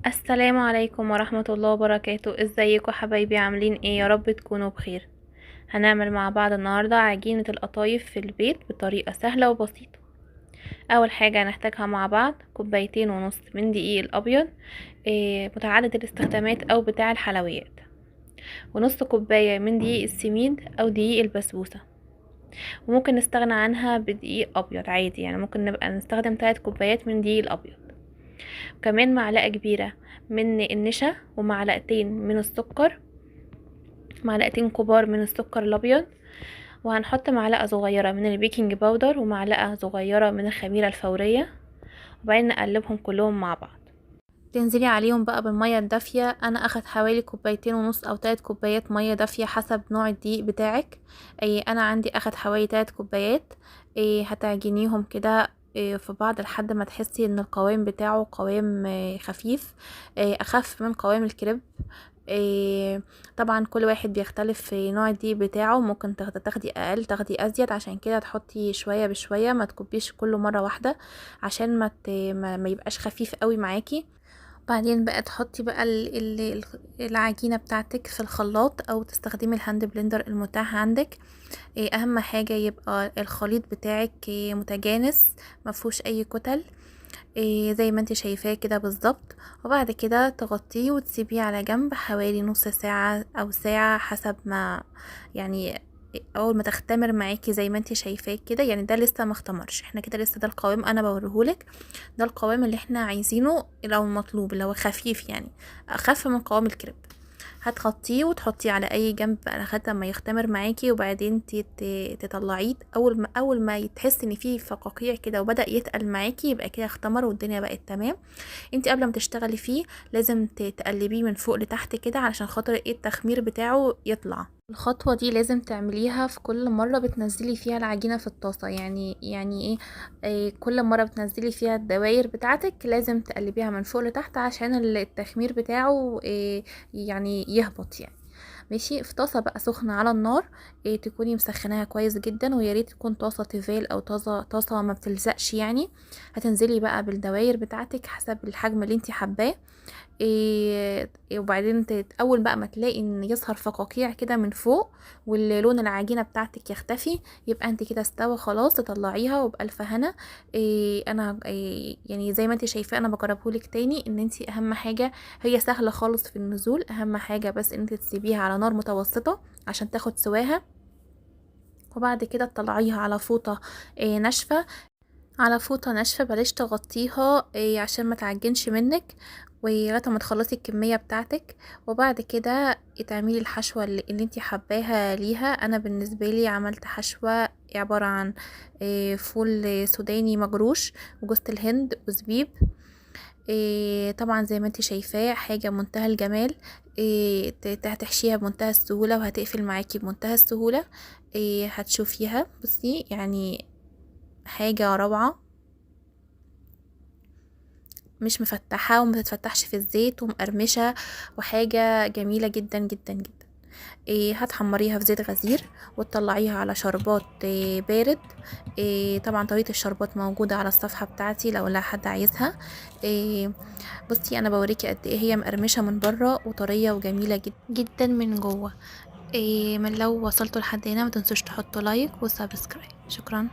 السلام عليكم ورحمة الله وبركاته. ازيكم حبايبي؟ عاملين ايه؟ يا رب تكونوا بخير. هنعمل مع بعض النهاردة عجينة القطايف في البيت بطريقة سهلة وبسيطة. اول حاجة هنحتاجها مع بعض 2.5 كوباية من دقيق الابيض، متعدد الاستخدامات او بتاع الحلويات، ونص كوباية من دقيق السميد او دقيق البسبوسة. وممكن نستغنى عنها بدقيق ابيض عادي، يعني ممكن نبقى نستخدم 3 كوبايات من دقيق الابيض. كمان معلقة كبيرة من النشا، ومعلقتين من السكر، معلقتين كبار من السكر الابيض، وهنحط معلقة صغيرة من البيكنج باودر ومعلقة صغيرة من الخميرة الفورية، وبعدين نقلبهم كلهم مع بعض. تنزلي عليهم بقى بالمية الدافية. انا اخد حوالي 2.5 كوبايات او 3 كوبايات مية دافية حسب نوع الدقيق بتاعك. انا عندي اخد حوالي 3 كوبايات. هتعجنيهم كده في بعض لحد ما تحسي ان القوام بتاعه قوام خفيف، اخف من قوام الكريب. طبعا كل واحد بيختلف في نوع الدقيق بتاعه، ممكن تاخدي اقل تاخدي ازيد، عشان كده تحطي شويه بشويه، ما تكبيش كله مره واحده عشان ما يبقاش خفيف قوي معاكي. بعدين بقى تحطي بقى العجينة بتاعتك في الخلاط او تستخدمي الهاند بلندر المتاح عندك. اهم حاجة يبقى الخليط بتاعك متجانس، مفهوش اي كتل، زي ما انت شايفاه كده بالظبط. وبعد كده تغطيه وتسيبيه على جنب حوالي نص ساعة او ساعة حسب ما، يعني اول ما تختمر معاكي زي ما انت شايفاه كده. يعني ده لسه ما اختمرش، احنا كده لسه ده القوام انا بوريهولك. ده القوام اللي احنا عايزينه لو المطلوب، اللي هو خفيف، يعني اخف من قوام الكريب. هتغطيه وتحطيه على اي جنب بقى لغايه ما يختمر معاكي، وبعدين تطلعيه. اول ما تحسي ان فيه فقاقيع كده وبدا يتقل معاكي، يبقى كده اختمر والدنيا بقت تمام. انت قبل ما تشتغلي فيه لازم تقلبيه من فوق لتحت كده علشان خاطر ايه التخمير بتاعه يطلع. الخطوة دي لازم تعمليها في كل مرة بتنزلي فيها العجينة في الطاسة. يعني ايه؟ كل مرة بتنزلي فيها الدواير بتاعتك لازم تقلبيها من فوق لتحت عشان التخمير بتاعه يعني يهبط يعني. ماشي. في طاسه بقى سخنه على النار، تكوني مسخناها كويس جدا، ويا ريت تكون طاسه تيفال او طاسه ما بتلزقش يعني. هتنزلي بقى بالدواير بتاعتك حسب الحجم اللي انت حباه. وبعدين اول بقى ما تلاقي ان يظهر فقاقيع كده من فوق واللون العجينه بتاعتك يختفي، يبقى انت كده استوى خلاص، تطلعيها وبألف هنا. انا يعني زي ما انت شايفه انا بجربهولك تاني ان انت اهم حاجه، هي سهله خالص في النزول، اهم حاجه بس ان انت تسيبيها على نار متوسطه عشان تاخد سواها. وبعد كده تطلعيها على فوطه ناشفه. على فوطة ناشفة، بلاش تغطيها عشان ما تعجنش منك، ولغايه ما تخلصي الكمية بتاعتك. وبعد كده تعملي الحشوة اللي انتي حباها ليها. انا بالنسبة لي عملت حشوة عبارة عن فول سوداني مجروش وجوز الهند وزبيب. طبعا زي ما انتي شايفاه حاجة منتهى الجمال. هتحشيها بمنتهى السهولة وهتقفل معاكي بمنتهى السهولة. هتشوفيها بصي يعني حاجة روعة، مش مفتحة وما تتفتحش في الزيت ومقرمشة، وحاجة جميلة جدا جدا جدا. هتحمريها في زيت غزير وتطلعيها على شربات بارد. طبعا طريقة الشربات موجودة على الصفحة بتاعتي لو لا حد عايزها. بصي انا بوريكي قد ايه هي مقرمشة من بره وطرية وجميلة جدا جدا من جوه. من لو وصلتوا لحد هنا ما تنسوش تحطوا لايك وسبسكرايب. شكرا.